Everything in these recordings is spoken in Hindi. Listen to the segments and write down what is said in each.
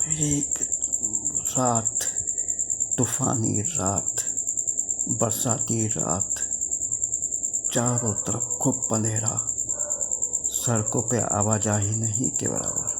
एक रात, तूफानी रात, बरसाती रात, चारों तरफ खूब अंधेरा, सड़कों पे आवाजाही नहीं के बराबर,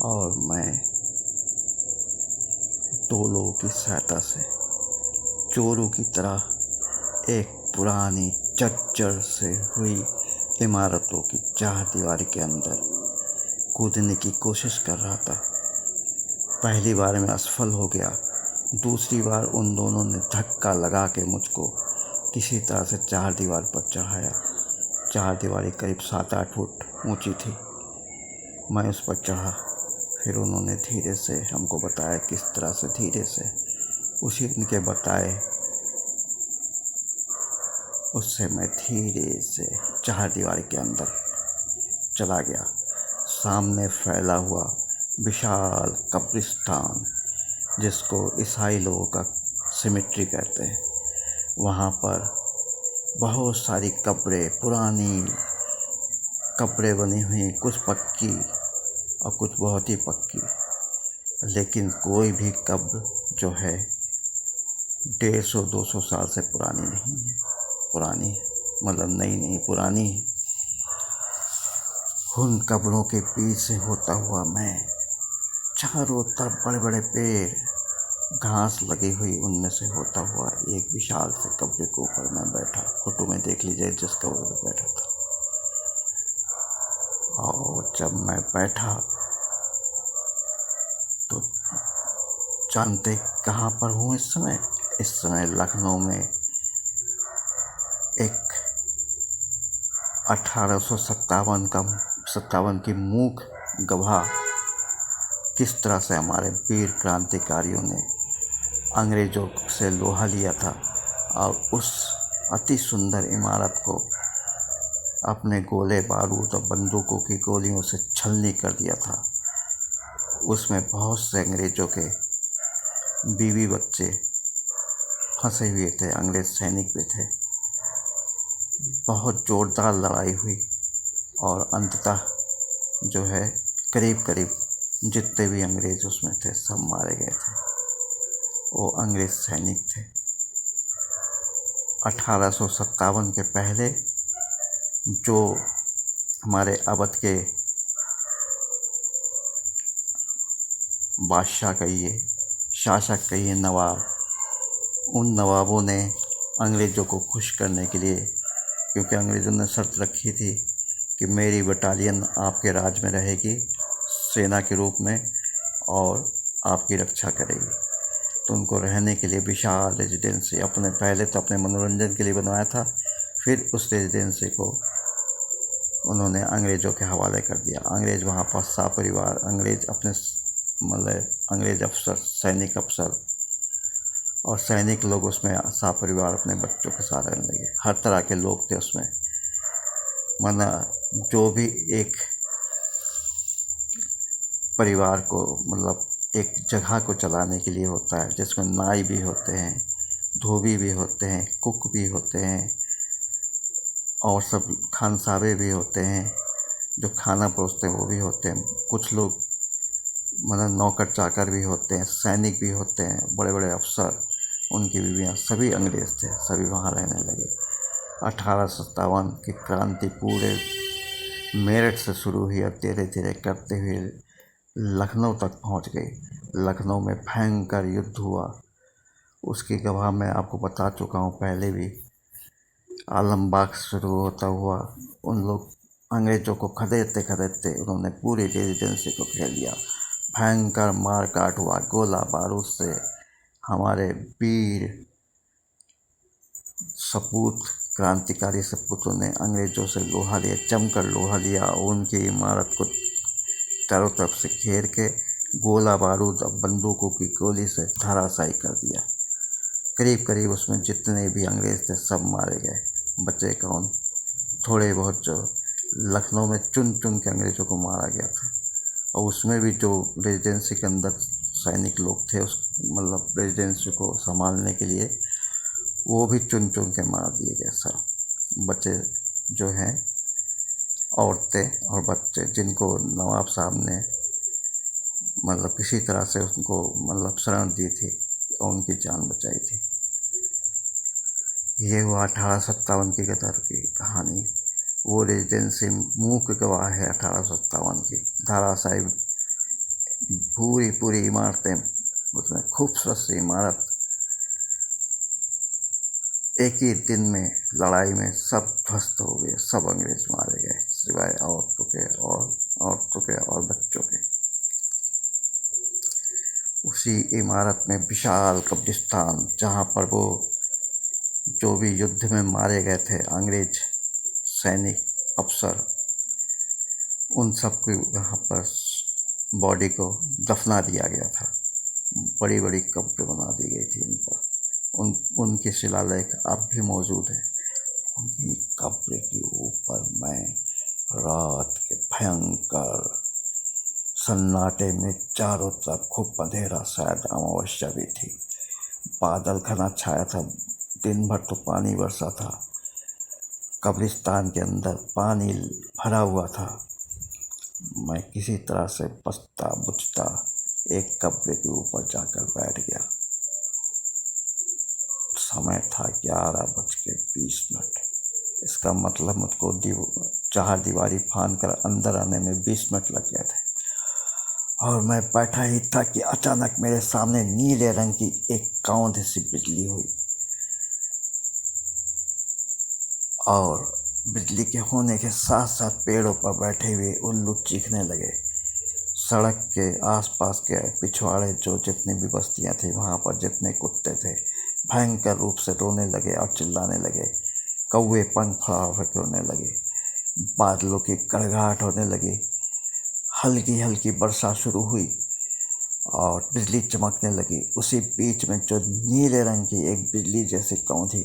और मैं दो लोगों की सहायता से चोरों की तरह एक पुरानी जर्जर से हुई इमारतों की चारदीवारी के अंदर कूदने की कोशिश कर रहा था। पहली बार में असफल हो गया। दूसरी बार उन दोनों ने धक्का लगा के मुझको किसी तरह से चारदीवारी पर चढ़ाया। चारदीवारी करीब 7-8 फुट ऊंची थी। मैं उस पर चढ़ा। फिर उन्होंने धीरे से हमको बताया किस तरह से धीरे से, उसी उनके बताए उससे मैं धीरे से चारदीवारी के अंदर चला गया। सामने फैला हुआ विशाल कब्रिस्तान, जिसको ईसाई लोगों का सिमेट्री कहते हैं, वहाँ पर बहुत सारी कब्रें, पुरानी कब्रें बनी हुई, कुछ पक्की और कुछ बहुत ही पक्की, लेकिन कोई भी कब्र जो है 150-200 साल से पुरानी नहीं है। पुरानी मतलब नई नहीं, पुरानी है। उन कब्रों के बीच से होता हुआ मैं, चारों तरफ बड़े बड़े पेड़, घास लगी हुई, उनमें से होता हुआ एक विशाल से कब्र के ऊपर मैं बैठा। फोटो में देख लीजिए जिस कब्र पर बैठा था। और जब मैं बैठा तो जानते कहाँ पर हूँ इस समय? इस समय लखनऊ में एक 1857 की मूक गवाह, किस तरह से हमारे वीर क्रांतिकारियों ने अंग्रेजों से लोहा लिया था और उस अति सुंदर इमारत को अपने गोले बारूद और बंदूकों की गोलियों से छलनी कर दिया था। उसमें बहुत से अंग्रेजों के बीवी बच्चे फंसे हुए थे, अंग्रेज सैनिक भी थे। बहुत जोरदार लड़ाई हुई और अंततः जो है करीब करीब जितने भी अंग्रेज उसमें थे सब मारे गए थे। वो अंग्रेज सैनिक थे। 1857 के पहले जो हमारे अवध के बादशाह कहिए, शासक कहिए, नवाब, उन नवाबों ने अंग्रेज़ों को खुश करने के लिए, क्योंकि अंग्रेज़ों ने शर्त रखी थी कि मेरी बटालियन आपके राज में रहेगी सेना के रूप में और आपकी रक्षा करेगी, तो उनको रहने के लिए विशाल रेजिडेंसी अपने पहले तो अपने मनोरंजन के लिए बनवाया था, फिर उस रेजिडेंसी को उन्होंने अंग्रेज़ों के हवाले कर दिया। अंग्रेज़ वहाँ पर सपरिवार, अंग्रेज़ अपने मतलब अंग्रेज़ अफसर, सैनिक अफसर और सैनिक लोग उसमें सपरिवार अपने बच्चों के साथ रहने लगे। हर तरह के लोग थे उसमें। माना जो भी एक परिवार को, मतलब एक जगह को चलाने के लिए होता है, जिसमें नाई भी होते हैं, धोबी भी होते हैं, कुक भी होते हैं और सब खानसाबे भी होते हैं, जो खाना परोसते हैं वो भी होते हैं। कुछ लोग मतलब नौकर चाकर भी होते हैं, सैनिक भी होते हैं, बड़े बड़े अफसर, उनकी बीवियाँ, सभी अंग्रेज़ थे, सभी वहाँ रहने लगे। 1857 की क्रांति पूरे मेरठ से शुरू हुई और धीरे धीरे करते हुए लखनऊ तक पहुँच गई। लखनऊ में भयंकर युद्ध हुआ, उसकी गवाह मैं आपको बता चुका हूँ पहले भी। आलमबाग शुरू होता हुआ उन लोग अंग्रेज़ों को खदेड़ते खदेड़ते उन्होंने पूरी रेजिडेंसी को घेर लिया। भयंकर मार काट हुआ, गोला बारूद से हमारे वीर सपूत, क्रांतिकारी सपूतों ने अंग्रेज़ों से लोहा लिया, जमकर लोहा लिया। उनकी इमारत को चारों तरफ से घेर के गोला बारूद और बंदूकों की गोली से धराशायी कर दिया। करीब करीब उसमें जितने भी अंग्रेज़ थे सब मारे गए। बचे कौन? थोड़े बहुत जो लखनऊ में चुन चुन के अंग्रेज़ों को मारा गया था, और उसमें भी जो रेजिडेंसी के अंदर सैनिक लोग थे, उस मतलब रेजिडेंसी को संभालने के लिए, वो भी चुन चुन के मार दिए गए सब। बचे जो हैं औरतें और बच्चे, जिनको नवाब साहब ने मतलब किसी तरह से उनको मतलब शरण दी थी और उनकी जान बचाई थी। ये हुआ 1857 की गदर की कहानी। वो रेजिडेंसी मूक गवाह है 1857 की। धाराशाही पूरी पूरी इमारतें, उसमें खूबसूरत सी इमारत एक ही दिन में लड़ाई में सब ध्वस्त हो गए, सब अंग्रेज मारे गए सिवाय औरतों के और बच्चों के। उसी इमारत में विशाल कब्रिस्तान, जहाँ पर वो जो भी युद्ध में मारे गए थे अंग्रेज सैनिक अफसर, उन सबको यहाँ पर बॉडी को दफना दिया गया था। बड़ी बड़ी कब्र बना दी गई थी इन पर। उनके शिलालेख अब भी मौजूद है। उनकी कब्र के ऊपर मैं रात के भयंकर सन्नाटे में चारों तरफ खूब अंधेरा, शायद अमावस्या भी थी, बादल घना छाया था, दिन भर तो पानी बरसा था, कब्रिस्तान के अंदर पानी भरा हुआ था। मैं किसी तरह से बचता बुझता एक कब्र के ऊपर जाकर बैठ गया। समय था 11:20। इसका मतलब मुझको चार दीवारी फांद कर अंदर आने में 20 मिनट लग गए थे। और मैं बैठा ही था कि अचानक मेरे सामने नीले रंग की एक कौंध सी बिजली हुई, और बिजली के होने के साथ साथ पेड़ों पर बैठे हुए उल्लू चीखने लगे। सड़क के आसपास के पिछवाड़े जो जितनी भी बस्तियां थी, वहाँ पर जितने कुत्ते थे भयंकर रूप से रोने लगे और चिल्लाने लगे। कौवे पंख फड़ाने लगे, बादलों की गड़गड़ाहट होने लगी, हल्की हल्की वर्षा शुरू हुई और बिजली चमकने लगी। उसी बीच में जो नीले रंग की एक बिजली जैसी कौंधी,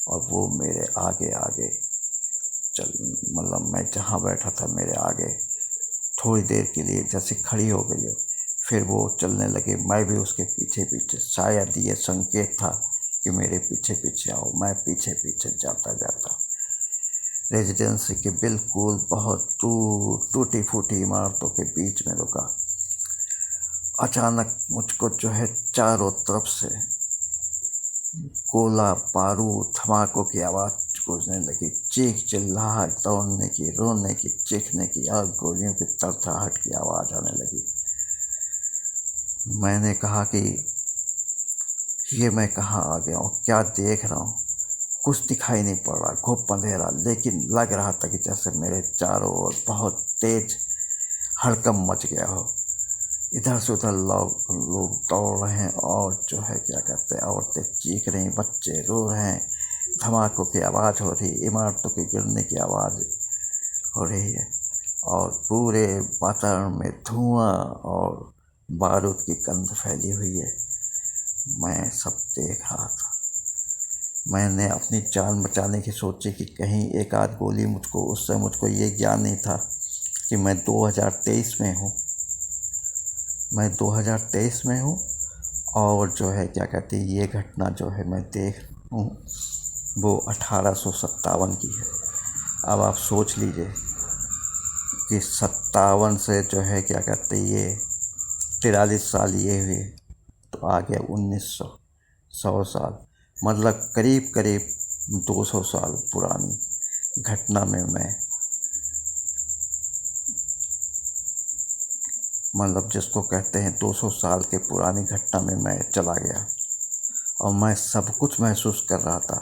और वो मेरे आगे आगे चल, मतलब मैं जहाँ बैठा था मेरे आगे थोड़ी देर के लिए जैसे खड़ी हो गई हो, फिर वो चलने लगे, मैं भी उसके पीछे पीछे। शायद ये संकेत था कि मेरे पीछे पीछे आओ। मैं पीछे पीछे जाता जाता रेजिडेंसी के बिल्कुल बहुत दूर टूटी फूटी इमारतों के बीच में रुका। अचानक मुझको जो है चारों तरफ से गोला बारूद धमाकों की आवाज़ गूंजने लगी। चीख चिल्लाहट, दौड़ने की, रोने की, चीखने की और गोलियों की तड़तड़ाहट की आवाज़ आने लगी। मैंने कहा कि ये मैं कहाँ आ गया हूँ, क्या देख रहा हूँ? कुछ दिखाई नहीं पड़ रहा, घुप अंधेरा, लेकिन लग रहा था कि जैसे मेरे चारों ओर बहुत तेज हड़कंप मच गया हो। इधर से उधर लोग दौड़ रहे हैं और जो है क्या कहते हैं, औरतें चीख रही, बच्चे रो रहे हैं, धमाकों की आवाज़ हो रही, इमारतों के गिरने की आवाज़ हो रही है, और पूरे वातावरण में धुआं और बारूद की गंध फैली हुई है। मैं सब देख रहा था। मैंने अपनी जान बचाने की सोची कि कहीं एक आध गोली मुझको ये ज्ञान नहीं था कि मैं 2023 में हूँ। मैं 2023 में हूँ और जो है क्या कहते हैं, ये घटना जो है मैं देख हूँ वो 1857 की है। अब आप सोच लीजिए कि 57 से जो है क्या कहते हैं, ये 43 साल ये हुए, तो आ गया 1900, 100 साल, मतलब करीब करीब 200 साल पुरानी घटना में मैं, मतलब जिसको कहते हैं 200 साल के पुरानी घटना में मैं चला गया। और मैं सब कुछ महसूस कर रहा था।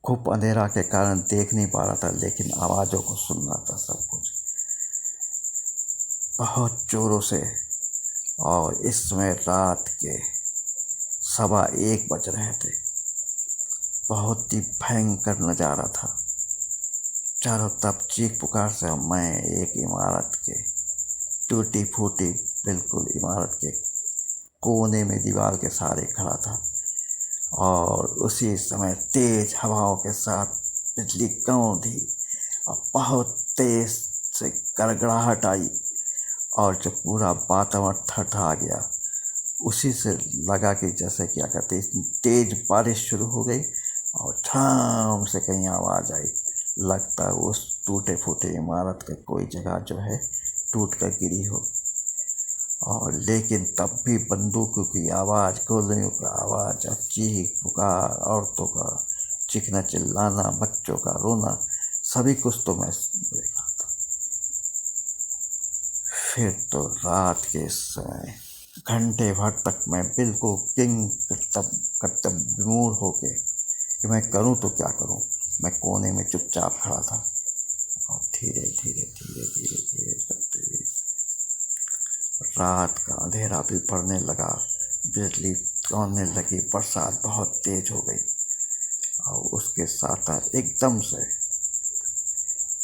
खूब अंधेरा के कारण देख नहीं पा रहा था, लेकिन आवाज़ों को सुन रहा था सब कुछ बहुत जोरों से। और इस समय रात के 1:15 बज रहे थे। बहुत ही भयंकर नज़ारा था। चारों तरफ चीख पुकार से मैं एक इमारत के टूटी फूटी बिल्कुल इमारत के कोने में दीवार के सहारे खड़ा था, और उसी समय तेज हवाओं के साथ बिजली कौंधी और बहुत तेज से गड़गड़ाहट आई, और जब पूरा वातावरण ठठा गया, उसी से लगा कि जैसे क्या कहते हैं, तेज बारिश शुरू हो गई और ठाम से कहीं आवाज़ आई। लगता है उस टूटे फूटे इमारत का कोई जगह जो है टूट कर गिरी हो। और लेकिन तब भी बंदूकों की आवाज़, गोलियों की आवाज़, चीख पुकार, औरतों का चीखना चिल्लाना, बच्चों का रोना, सभी कुछ तो मैं देखा था। फिर तो रात के समय घंटे भर तक मैं बिल्कुल किंग कर्तव्य विमूढ़ होके कि मैं करूं तो क्या करूं। मैं कोने में चुपचाप खड़ा था और धीरे धीरे धीरे धीरे धीरे करते हुए रात का अंधेरा भी पड़ने लगा, बिजली कड़कने लगी, बरसात बहुत तेज हो गई और उसके साथ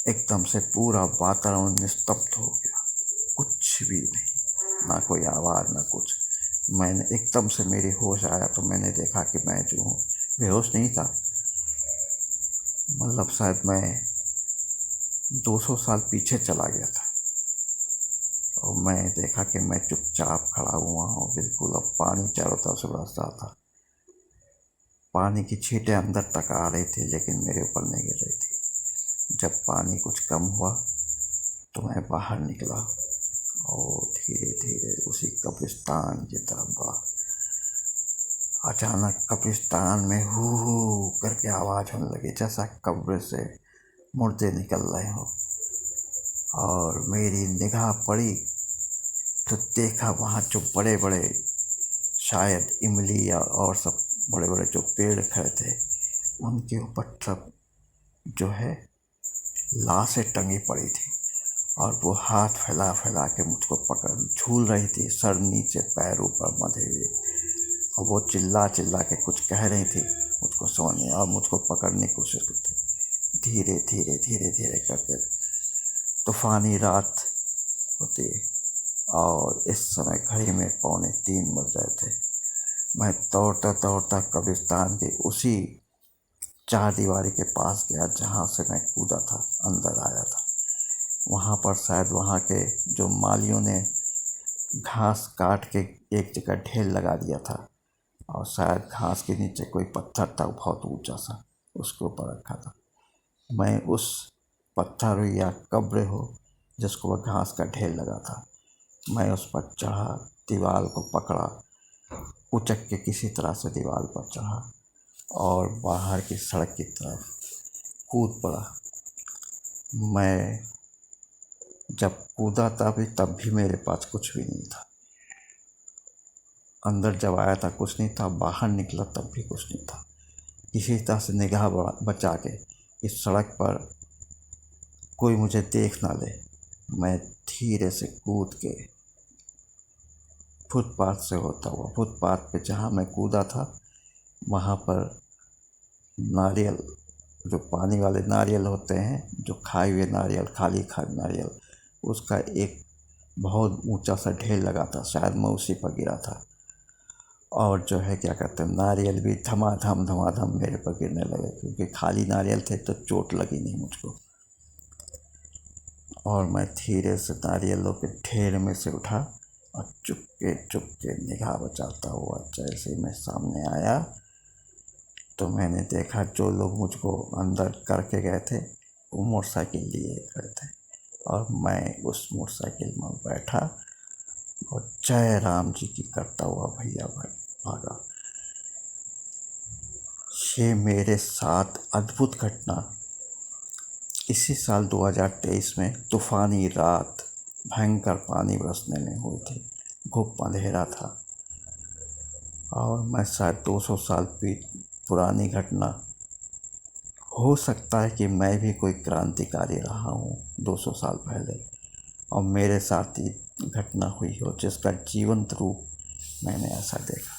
एकदम से पूरा वातावरण निस्तब्ध हो गया। कुछ भी नहीं, ना कोई आवाज़ ना कुछ। मैंने एकदम से मेरी होश आया तो मैंने देखा कि मैं जो हूँ बेहोश नहीं था, मतलब शायद मैं 200 साल पीछे चला गया था। और मैं देखा कि मैं चुपचाप खड़ा हुआ हूँ बिल्कुल। अब पानी चारों तरफ से बरस रहा था, पानी की छींटें अंदर तक आ रही थी लेकिन मेरे ऊपर नहीं गिर रही थी। जब पानी कुछ कम हुआ तो मैं बाहर निकला और धीरे धीरे उसी कब्रिस्तान की तरफ बढ़ा। अचानक कब्रिस्तान में हू हू करके आवाज़ होने लगी, जैसा कब्र से मुर्दे निकल रहे हो। और मेरी निगाह पड़ी तो देखा वहाँ जो बड़े बड़े, शायद इमली और सब बड़े बड़े जो पेड़ खड़े थे, उनके ऊपर सब जो है लाशें टंगी पड़ी थी और वो हाथ फैला फैला के मुझको पकड़ झूल रही थी, सर नीचे पैर ऊपर बंधे हुए। और वो चिल्ला चिल्ला के कुछ कह रही थी मुझको सोने, और मुझको पकड़ने की कोशिश करती। धीरे धीरे धीरे धीरे करके तूफानी रात होती और इस समय घड़ी में 2:45 बज रहे थे। मैं दौड़ता दौड़ता कब्रिस्तान के उसी चार दीवारी के पास गया जहाँ से मैं कूदा था, अंदर आया था। वहाँ पर शायद वहाँ के जो मालियों ने घास काट के एक जगह ढेर लगा दिया था और शायद घास के नीचे कोई पत्थर था बहुत ऊंचा सा, उसके ऊपर रखा था। मैं उस पत्थर या कब्र हो जिसको वह घास का ढेर लगा था, मैं उस पर चढ़ा, दीवार को पकड़ा, उचक के किसी तरह से दीवार पर चढ़ा और बाहर की सड़क की तरफ कूद पड़ा। मैं जब कूदा तब भी मेरे पास कुछ भी नहीं था। अंदर जब आया था कुछ नहीं था, बाहर निकला तब भी कुछ नहीं था। किसी तरह से निगाह बचा के इस सड़क पर कोई मुझे देख ना ले, मैं धीरे से कूद के फुटपाथ से होता हुआ, फुटपाथ पे जहाँ मैं कूदा था वहाँ पर नारियल, जो पानी वाले नारियल होते हैं, जो खाए हुए नारियल, खाली नारियल, उसका एक बहुत ऊंचा सा ढेर लगा था, शायद मैं उसी पर गिरा था। और जो है क्या कहते हैं, नारियल भी धमाधम मेरे पर गिरने लगे, क्योंकि खाली नारियल थे तो चोट लगी नहीं मुझको। और मैं धीरे से नारियलों के ढेर में से उठा और चुपके निगाह बचाता हुआ जैसे मैं सामने आया तो मैंने देखा जो लोग मुझको अंदर करके गए थे वो मोटरसाइकिल लिए खड़े थे और मैं उस मोटरसाइकिल में बैठा और जय राम जी की करता हुआ भैया भागा। ये मेरे साथ अद्भुत घटना इसी साल 2023 में तूफानी रात भयंकर पानी बरसने में हुई थी। घुप अंधेरा था और मैं शायद 200 साल पुरानी घटना, हो सकता है कि मैं भी कोई क्रांतिकारी रहा हूँ 200 साल पहले और मेरे साथ ही घटना हुई हो जिसका जीवंत रूप मैंने ऐसा देखा।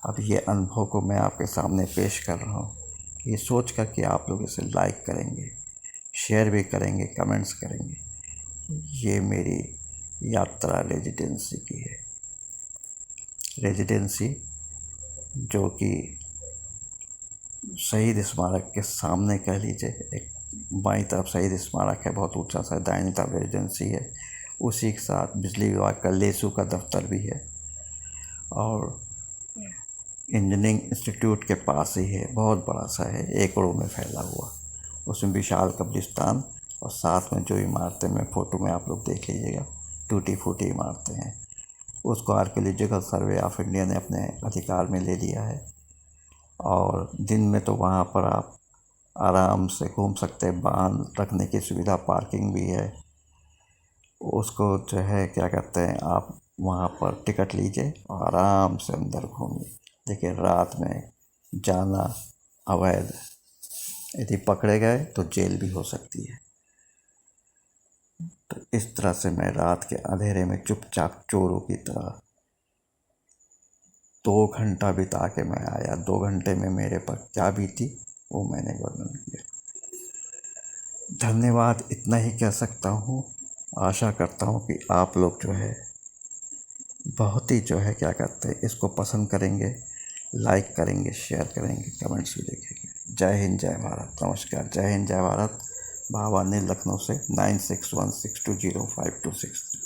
अब ये अनुभव को मैं आपके सामने पेश कर रहा हूँ, ये सोच कर कि आप लोग इसे लाइक करेंगे, शेयर भी करेंगे, कमेंट्स करेंगे। ये मेरी यात्रा रेजिडेंसी की है, रेजिडेंसी जो कि शहीद स्मारक के सामने कह लीजिए। एक बाईं तरफ शहीद स्मारक है बहुत ऊंचा सा, दाहिनी तरफ रेजिडेंसी है, उसी के साथ बिजली विभाग का लेसू का दफ्तर भी है और इंजीनियरिंग इंस्टीट्यूट के पास ही है, बहुत बड़ा सा है, एकड़ों में फैला हुआ। उसमें विशाल कब्रिस्तान और साथ में जो इमारतें में फ़ोटो में आप लोग देख लीजिएगा, टूटी फूटी मारते हैं। उसको आर्कियोलॉजिकल सर्वे ऑफ इंडिया ने अपने अधिकार में ले लिया है और दिन में तो वहाँ पर आप आराम से घूम सकते हैं। वाहन रखने की सुविधा, पार्किंग भी है। उसको जो है क्या कहते हैं, आप वहाँ पर टिकट लीजिए और आराम से अंदर घूमिए। लेकिन रात में जाना अवैध है। यदि पकड़े गए तो जेल भी हो सकती है। तो इस तरह से मैं रात के अंधेरे में चुपचाप चोरों की तरह 2 घंटा बिता के मैं आया। 2 घंटे में मेरे पर क्या बीती वो मैंने वर्णन किया। धन्यवाद, इतना ही कह सकता हूँ। आशा करता हूँ कि आप लोग जो है बहुत ही जो है क्या कहते हैं इसको पसंद करेंगे, लाइक करेंगे, शेयर करेंगे, कमेंट्स भी लिखेंगे। जय हिंद, जय भारत। नमस्कार। जय हिंद, जय भारत। बाबा ने लखनऊ से 9616205263।